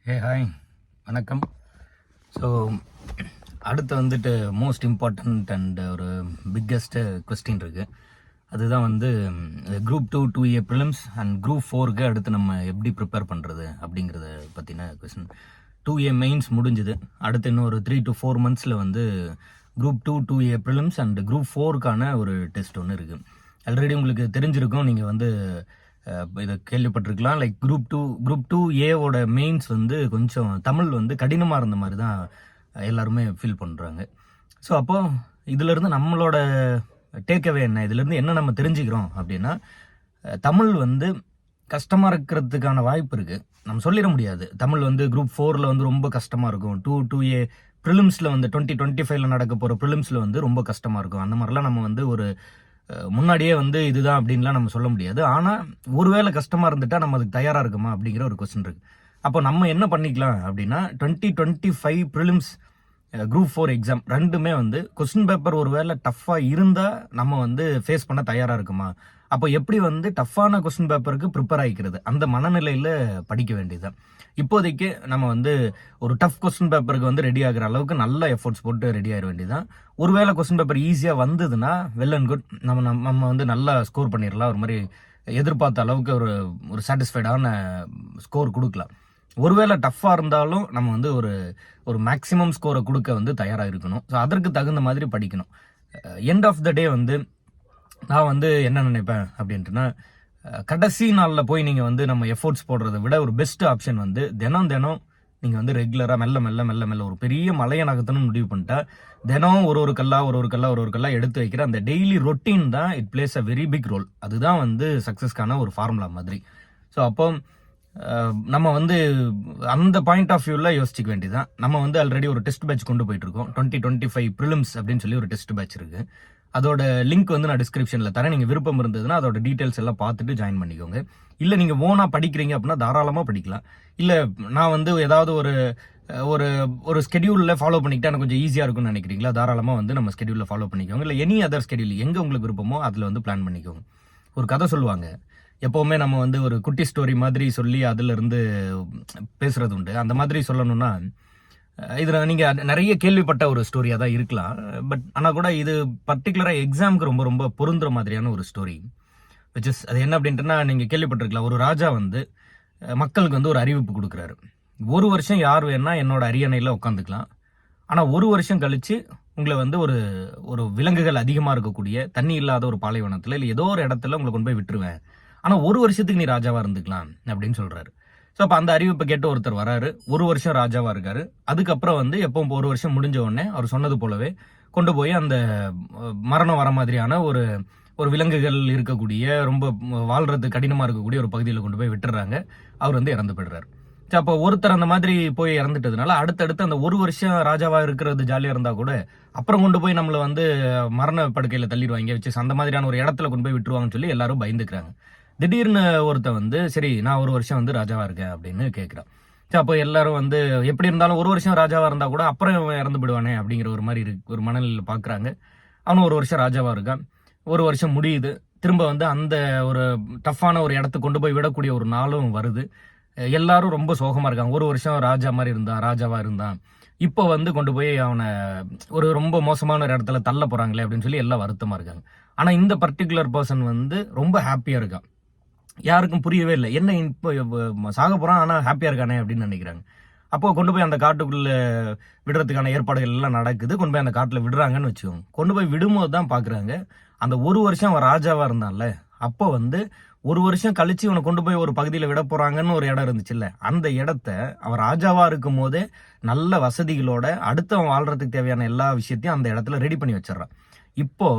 Hi வணக்கம். So அடுத்து வந்துட்டு மோஸ்ட் இம்பார்ட்டண்ட் அண்ட் ஒரு பிக்கெஸ்ட்டு கொஸ்டின் இருக்குது. அதுதான் வந்து group 2 2A prelims and group 4க்கு அடுத்து நம்ம எப்படி ப்ரிப்பேர் பண்ணுறது அப்படிங்கிறத பற்றின கொஸ்டின். 2A மெயின்ஸ் முடிஞ்சுது. அடுத்து இன்னும் ஒரு 3 to 4 months வந்து group 2 2A prelims and group 4க்கான ஒரு டெஸ்ட் ஒன்று இருக்குது. ஆல்ரெடி உங்களுக்கு தெரிஞ்சிருக்கும், நீங்கள் வந்து இதை கேள்விப்பட்டிருக்கலாம். லைக் குரூப் 2Aவோட மெயின்ஸ் வந்து கொஞ்சம் தமிழ் வந்து கடினமாக இருந்த மாதிரி தான் எல்லாருமே ஃபீல் பண்ணுறாங்க. ஸோ அப்போது இதிலேருந்து நம்மளோட டேக்அவே என்ன, இதுலேருந்து என்ன நம்ம தெரிஞ்சுக்கிறோம் அப்படின்னா, தமிழ் வந்து கஷ்டமாக இருக்கிறதுக்கான வாய்ப்பு இருக்குது. நம்ம சொல்லிட முடியாது தமிழ் வந்து குரூப் 4ல் வந்து ரொம்ப கஷ்டமாக இருக்கும், 2A ப்ரிலிம்ஸில் வந்து 2025 நடக்க போகிற ப்ரிலிம்ஸில் வந்து ரொம்ப கஷ்டமாக இருக்கும். அந்த மாதிரிலாம் நம்ம வந்து ஒரு முன்னாடியே வந்து இதுதான் அப்படின்லாம் நம்ம சொல்ல முடியாது. ஆனால் ஒருவேளை கஷ்டமாக இருந்துட்டா நம்ம அதுக்கு தயாராக இருக்குமா அப்படிங்கிற ஒரு கொஸ்டின் இருக்குது. அப்போ நம்ம என்ன பண்ணிக்கலாம் அப்படின்னா, 2025 ப்ரிலிம்ஸ் குரூப் 4 எக்ஸாம் ரெண்டுமே வந்து கொஸ்டின் பேப்பர் ஒருவேளை டஃப்பாக இருந்தால் நம்ம வந்து ஃபேஸ் பண்ண தயாராக இருக்குமா, அப்போ எப்படி வந்து டஃப்பான கொஸ்டின் பேப்பருக்கு ப்ரிப்பேர் ஆகிக்கிறது, அந்த மனநிலையில் படிக்க வேண்டியதுதான். இப்போதைக்கு நம்ம வந்து ஒரு டஃப் கொஸ்டின் பேப்பருக்கு வந்து ரெடி ஆகிற அளவுக்கு நல்ல எஃபோர்ட்ஸ் போட்டு ரெடி ஆகிட வேண்டியதுதான். ஒருவேளை கொஸ்டின் பேப்பர் ஈஸியாக வந்ததுன்னா வெல் அண்ட் குட், நம்ம வந்து நல்லா ஸ்கோர் பண்ணிடலாம். ஒரு மாதிரி எதிர்பார்த்த அளவுக்கு ஒரு சாட்டிஸ்ஃபைடான ஸ்கோர் கொடுக்கலாம். ஒருவேளை டஃப்பாக இருந்தாலும் நம்ம வந்து ஒரு மேக்ஸிமம் ஸ்கோரை கொடுக்க வந்து தயாராக இருக்கணும். ஸோ அதற்கு தகுந்த மாதிரி படிக்கணும். எண்ட் ஆஃப் த டே வந்து நான் வந்து என்ன நினைப்பேன் அப்படின்ட்டுனா, கடைசி நாளில் போய் நீங்கள் வந்து நம்ம எஃபோர்ட்ஸ் போடுறதை விட ஒரு பெஸ்ட் ஆப்ஷன் வந்து தினம் நீங்கள் வந்து ரெகுலராக மெல்ல ஒரு பெரிய மலையை நகர்த்தணும்னு முடிவு பண்ணிட்டா, தினம் ஒரு கல்லா எடுத்து வைக்கிற அந்த டெய்லி ரொட்டீன் தான் it plays a very big role. அதுதான் வந்து சக்ஸஸ்க்கான ஒரு ஃபார்முலா மாதிரி. ஸோ அப்போ நம்ம வந்து அந்த பாயிண்ட் ஆஃப் வியூவில் யோசிச்சிக்க வேண்டியதான். நம்ம வந்து ஆல்ரெடி ஒரு டெஸ்ட் பேட்ச் கொண்டு போயிட்டு இருக்கோம். 2025 ப்ரிலிம்ஸ் அப்படின்னு சொல்லி ஒரு டெஸ்ட் பேட்ச் இருக்கு. அதோட லிங்க் வந்து நான் டிஸ்கிரிப்ஷனில் தரேன். நீங்கள் விருப்பம் இருந்ததுன்னா அதோட டீட்டெயில்ஸ் எல்லாம் பார்த்துட்டு ஜாயின் பண்ணிக்கோங்க. இல்லை நீங்கள் ஓனாக படிக்கிறீங்க அப்படின்னா தாராளமாக படிக்கலாம். இல்லை நான் வந்து ஏதாவது ஒரு ஸ்கெடியூலில் ஃபாலோ பண்ணிக்கிட்டா எனக்கு கொஞ்சம் ஈஸியாக இருக்கும்னு நினைக்கிறீங்களா, தாராளமாக வந்து நம்ம ஸ்கெடியூலில் ஃபாலோ பண்ணிக்கோங்க. இல்லை எனி அதர் ஸ்கெடியூல் எங்கே உங்களுக்கு விருப்பமோ அதில் வந்து பிளான் பண்ணிக்கோங்க. ஒரு கதை சொல்லுவாங்க எப்போவுமே, நம்ம வந்து ஒரு குட்டி ஸ்டோரி மாதிரி சொல்லி அதிலிருந்து பேசுறது உண்டு. அந்த மாதிரி சொல்லணும்னா, இதில் நீங்கள் நிறைய கேள்விப்பட்ட ஒரு ஸ்டோரியாக தான் இருக்கலாம். பட் ஆனால் கூட இது பர்டிகுலராக எக்ஸாமுக்கு ரொம்ப ரொம்ப பொருந்துற மாதிரியான ஒரு ஸ்டோரி. விச் இஸ் அது என்ன அப்படின்ட்டுனா, நீங்கள் கேள்விப்பட்டிருக்கலாம். ஒரு ராஜா வந்து மக்களுக்கு வந்து ஒரு அறிவிப்பு கொடுக்குறாரு. 1 வருஷம் யார் வேணா என்னோட அரியணையில் உட்காந்துக்கலாம், ஆனால் 1 வருஷம் கழிச்சு உங்களை வந்து ஒரு விலங்குகள் அதிகமாக இருக்கக்கூடிய தண்ணி இல்லாத ஒரு பாலைவனத்தில் இல்லை ஏதோ ஒரு இடத்துல உங்களை கொண்டு போய் விட்டுருவேன், ஆனால் 1 வருஷத்துக்கு நீ ராஜாவாக இருந்துக்கலாம் அப்படின்னு சொல்கிறாரு. ஸோ அப்போ அந்த அறிவிப்பை கேட்டு ஒருத்தர் வராரு. 1 வருஷம் ராஜாவாக இருக்காரு. அதுக்கப்புறம் வந்து எப்பவும் 1 வருஷம் முடிஞ்ச உடனே அவர் சொன்னது போலவே கொண்டு போய் அந்த மரணம் வர மாதிரியான ஒரு விலங்குகள் இருக்கக்கூடிய ரொம்ப வாழ்றது கடினமாக இருக்கக்கூடிய ஒரு பகுதியில் கொண்டு போய் விட்டுறாங்க. அவர் வந்து இறந்து போயிடுறாரு. ஸோ அப்போ ஒருத்தர் அந்த மாதிரி போய் இறந்துட்டதுனால அடுத்தடுத்து அந்த 1 வருஷம் ராஜாவாக இருக்கிறது ஜாலியாக இருந்தால் கூட அப்புறம் கொண்டு போய் நம்மளை வந்து மரண படுக்கையில் தள்ளிடுவாங்க வச்சு அந்த மாதிரியான ஒரு இடத்துல கொண்டு போய் விட்டுருவாங்கன்னு சொல்லி எல்லாரும் பயந்துக்கிறாங்க. திடீர்னு ஒருத்தன் வந்து சரி நான் 1 வருஷம் வந்து ராஜாவா இருக்கேன் அப்படின்னு கேட்குறான். சரி அப்போ எல்லாரும் வந்து எப்படி இருந்தாலும் 1 வருஷம் ராஜாவா இருந்தா கூட அப்புறம் இறந்து விடுவானே அப்படிங்கிற ஒரு மாதிரி ஒரு மனநிலையில் பார்க்குறாங்க. அவனும் 1 வருஷம் ராஜாவா இருக்கான். 1 வருஷம் முடியுது. திரும்ப வந்து அந்த ஒரு டஃப்பான ஒரு இடத்துக்கு கொண்டு போய் விடக்கூடிய ஒரு நாளும் வருது. எல்லாரும் ரொம்ப சோகமா இருக்காங்க. 1 வருஷம் ராஜாவா இருந்தான், இப்போ வந்து கொண்டு போய் அவனை ஒரு ரொம்ப மோசமான ஒரு இடத்துல தள்ள போறாங்களே அப்படின்னு சொல்லி எல்லாம் வருத்தமா இருக்காங்க. ஆனா இந்த பர்டிகுலர் பர்சன் வந்து ரொம்ப ஹாப்பியா இருக்கான். யாருக்கும் புரியவே இல்லை, என்ன இப்போ சாக போறான் ஆனால் ஹாப்பியாக இருக்கானே அப்படின்னு நினைக்கிறாங்க. அப்போ கொண்டு போய் அந்த காட்டுக்குள்ள விடுறதுக்கான ஏற்பாடுகள் எல்லாம் நடக்குது. கொண்டு போய் அந்த காட்டில் விடுறாங்கன்னு வச்சுக்கோங்க. கொண்டு போய் விடும்போது தான் பார்க்குறாங்க, அந்த 1 வருஷம் அவன் ராஜாவாக இருந்தான்ல, அப்போ வந்து 1 வருஷம் கழிச்சு இவனை கொண்டு போய் ஒரு பகுதியில் விட போறாங்கன்னு ஒரு இடம் இருந்துச்சுல்ல, அந்த இடத்த அவன் ராஜாவாக இருக்கும் போதே நல்ல வசதிகளோட அடுத்தவன் வாழ்றதுக்கு தேவையான எல்லா விஷயத்தையும் அந்த இடத்துல ரெடி பண்ணி வச்சிடறான். இப்போ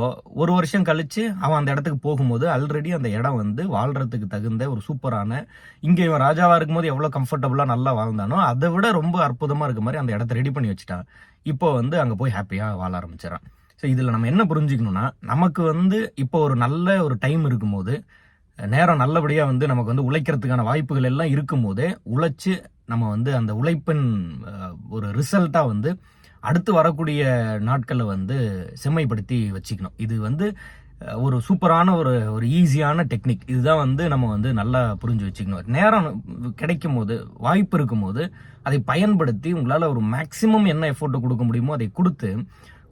1 வருஷம் கழிச்சு அவன் அந்த இடத்துக்கு போகும்போது ஆல்ரெடி அந்த இடம் வந்து வாழ்றதுக்கு தகுந்த ஒரு சூப்பரான, இங்கே இவன் ராஜாவா இருக்கும்போது எவ்வளோ கம்ஃபர்டபுளா நல்லா வாழ்ந்தானோ அதை விட ரொம்ப அற்புதமா இருக்க மாதிரி அந்த இடத்த ரெடி பண்ணி வச்சுட்டான். இப்போ வந்து அங்கே போய் ஹாப்பியா வாழ ஆரம்பிச்சிடறான். ஸோ இதில் நம்ம என்ன புரிஞ்சுக்கணும்னா, நமக்கு வந்து இப்போ ஒரு நல்ல ஒரு டைம் இருக்கும்போது, நேரம் நல்லபடியாக வந்து நமக்கு வந்து உழைக்கிறதுக்கான வாய்ப்புகள் எல்லாம் இருக்கும்போதே உழைச்சு நம்ம வந்து அந்த உழைப்பின் ஒரு ரிசல்ட்டாக வந்து அடுத்து வரக்கூடிய நாட்களை வந்து செம்மைப்படுத்தி வச்சுக்கணும். இது வந்து ஒரு சூப்பரான ஒரு ஒரு ஈஸியான டெக்னிக். இதுதான் வந்து நம்ம வந்து நல்லா புரிஞ்சு வச்சுக்கணும். நேரம் கிடைக்கும் போது, வாய்ப்பு இருக்கும்போது அதை பயன்படுத்தி உங்களால் ஒரு மேக்ஸிமம் என்ன எஃபோர்ட் கொடுக்க முடியுமோ அதை கொடுத்து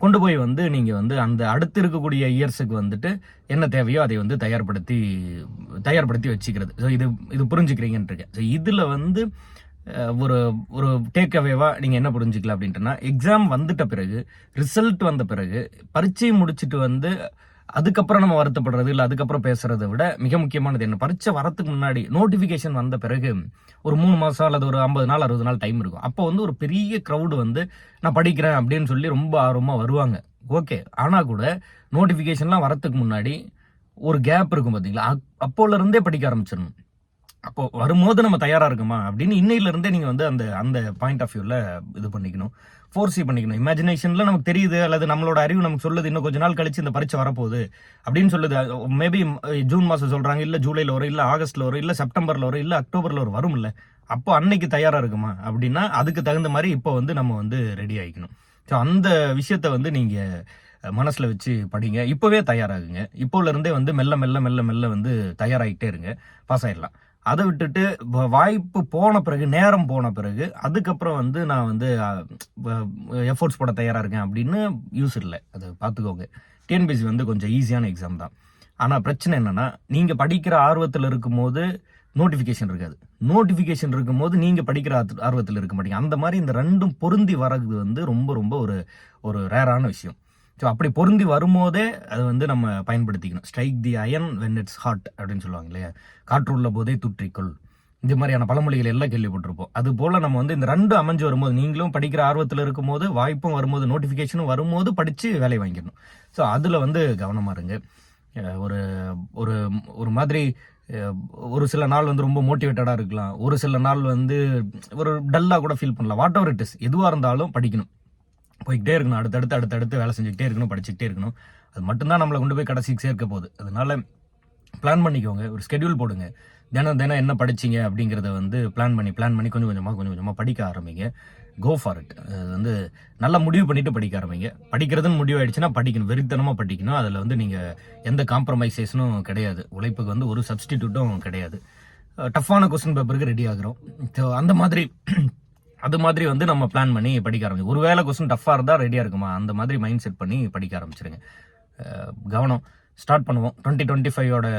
கொண்டு போய் வந்து நீங்கள் வந்து அந்த அடுத்து இருக்கக்கூடிய இயர்ஸுக்கு வந்துட்டு என்ன தேவையோ அதை வந்து தயார்படுத்தி வச்சுக்கிறது. ஸோ இது புரிஞ்சுக்கிறீங்கன்னு இருக்கேன். ஸோ இதில் வந்து ஒரு ஒரு டேக் அவேவா நீங்கள் என்ன புரிஞ்சுக்கலாம் அப்படின்ட்டுனா, எக்ஸாம் வந்துட்ட பிறகு, ரிசல்ட் வந்த பிறகு, பரீட்சை முடிச்சுட்டு வந்து அதுக்கப்புறம் நம்ம வருத்தப்படுறது இல்லை அதுக்கப்புறம் பேசுறதை விட மிக முக்கியமானது என்ன, பரீட்சை வரத்துக்கு முன்னாடி நோட்டிஃபிகேஷன் வந்த பிறகு ஒரு 3 மாதம் அல்லது ஒரு 50 நாள் 60 நாள் டைம் இருக்கும். அப்போ வந்து ஒரு பெரிய க்ரௌடு வந்து நான் படிக்கிறேன் அப்படின்னு சொல்லி ரொம்ப ஆர்வமாக வருவாங்க. ஓகே, ஆனால் கூட நோட்டிஃபிகேஷன்லாம் வரத்துக்கு முன்னாடி ஒரு கேப் இருக்கும் பார்த்தீங்களா, அப்போல இருந்தே படிக்க ஆரம்பிச்சிடணும். அப்போ வரும்போது நம்ம தயாரா இருக்குமா அப்படின்னு இன்னையில இருந்தே நீங்க வந்து அந்த அந்த பாயிண்ட் ஆஃப் வியூல இது பண்ணிக்கணும், ஃபோர்ஸி பண்ணிக்கணும். இமேஜினேஷன்ல நமக்கு தெரியுது அல்லது நம்மளோட அறிவு நமக்கு சொல்லுது இன்னும் கொஞ்ச நாள் கழிச்சு இந்த பரீட்சை வரப்போகுது அப்படின்னு சொல்லுது. மேபி ஜூன் மாசம் சொல்றாங்க, இல்ல ஜூலைல வரும், இல்ல ஆகஸ்ட்ல வரும், இல்ல செப்டம்பர்ல வரும், இல்ல அக்டோபர்ல வரும் இல்ல, அப்போ அன்னைக்கு தயாரா இருக்குமா அப்படின்னா அதுக்கு தகுந்த மாதிரி இப்போ வந்து நம்ம வந்து ரெடி ஆகிக்கணும். ஸோ அந்த விஷயத்த வந்து நீங்க மனசுல வச்சு படிங்க. இப்பவே தயாராகுங்க. இப்போல இருந்தே வந்து மெல்ல மெல்ல மெல்ல மெல்ல வந்து தயாராகிட்டே இருங்க, பாஸ் ஆயிடலாம். அதை விட்டுட்டு வாய்ப்பு போன பிறகு, நேரம் போன பிறகு அதுக்கப்புறம் வந்து நான் வந்து எஃபோர்ட்ஸ் போட தயாராக இருக்கேன் அப்படின்னு யூஸ் இல்லை. அதை பார்த்துக்கோங்க. டிஎன்பிஎஸ்சி வந்து கொஞ்சம் ஈஸியான எக்ஸாம் தான். ஆனால் பிரச்சனை என்னன்னா, நீங்கள் படிக்கிற ஆர்வத்தில் இருக்கும்போது நோட்டிஃபிகேஷன் இருக்காது, நோட்டிஃபிகேஷன் இருக்கும்போது நீங்கள் படிக்கிற ஆர்வத்தில் இருக்க மாட்டீங்க. அந்த மாதிரி இந்த ரெண்டும் பொருந்தி வர்றது வந்து ரொம்ப ரொம்ப ஒரு ஒரு ரேரான விஷயம். ஸோ அப்படி பொருந்தி வரும்போதே அதை வந்து நம்ம பயன்படுத்திக்கணும். Strike the iron when it's hot அப்படின்னு சொல்லுவாங்க இல்லையா, காற்றுள்ள போதே தூற்றிக்கொள். இந்த மாதிரியான பழமொழிகள் எல்லாம் கேள்விப்பட்டிருப்போம். அது போல் நம்ம வந்து இந்த ரெண்டும் அமைஞ்சு வரும்போது, நீங்களும் படிக்கிற ஆர்வத்தில் இருக்கும்போது, வாய்ப்பும் வரும்போது, நோட்டிஃபிகேஷனும் வரும்போது படித்து வேலை வாங்கிடணும். ஸோ அதில் வந்து கவனமாக இருங்க. ஒரு ஒரு ஒரு மாதிரி ஒரு சில நாள் வந்து ரொம்ப மோட்டிவேட்டடாக இருக்கலாம், ஒரு சில நாள் வந்து ஒரு டல்லாக கூட ஃபீல் பண்ணலாம். வாட் எவர் இட் இஸ், எதுவாக இருந்தாலும் படிக்கணும், போய்கிட்டே இருக்கணும், அடுத்தடுத்து வேலை செஞ்சுக்கிட்டே இருக்கணும், படிச்சுக்கிட்டே இருக்கணும். அது மட்டும்தான் நம்மளை கொண்டு போய் கடைசிக்கு சேர்க்க போகுது. அதனால பிளான் பண்ணிக்கோங்க, ஒரு ஸ்கெடியூல் போடுங்க. தினம் என்ன படிச்சிங்க அப்படிங்கிறத வந்து பிளான் பண்ணி கொஞ்சம் கொஞ்சமாக படிக்க ஆரம்பிங்க. Go for it. அது வந்து நல்லா முடிவு பண்ணிட்டு படிக்க ஆரம்பிங்க. படிக்கிறதுன்னு முடிவு ஆயிடுச்சுன்னா படிக்கணும், வெறித்தனமாக படிக்கணும். அதில் வந்து நீங்கள் எந்த காம்ப்ரமைசேஷனும் கிடையாது, உழைப்புக்கு வந்து ஒரு சப்ஸ்டிடியூட்டும் கிடையாது. டஃப்பான கொஸ்டின் பேப்பருக்கு ரெடி ஆகிறோம். ஸோ அது மாதிரி வந்து நம்ம பிளான் பண்ணி படிக்க ஆரம்பிச்சு, ஒருவேளை கொஸ்டின் டஃப்பாக இருந்தால் ரெடியாக இருக்குமா அந்த மாதிரி மைண்ட் செட் பண்ணி படிக்க ஆரம்பிச்சிருங்க. கவனம். ஸ்டார்ட் பண்ணுவோம். 2025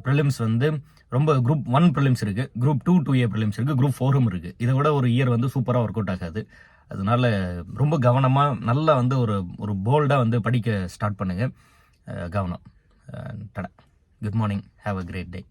ப்ரிலிம்ஸ் வந்து ரொம்ப குரூப் 1 ப்ரிலிம்ஸ் இருக்குது, குரூப் 2 2A ப்ரிலிம்ஸ் இருக்குது, குரூப் 4 இருக்குது. இதை விட ஒரு இயர் வந்து சூப்பராக ஒர்க் அவுட் ஆகாது. அதனால ரொம்ப கவனமாக நல்லா வந்து ஒரு போல்டாக வந்து படிக்க ஸ்டார்ட் பண்ணுங்கள். கவனம். டடா. Good morning. Have a great day.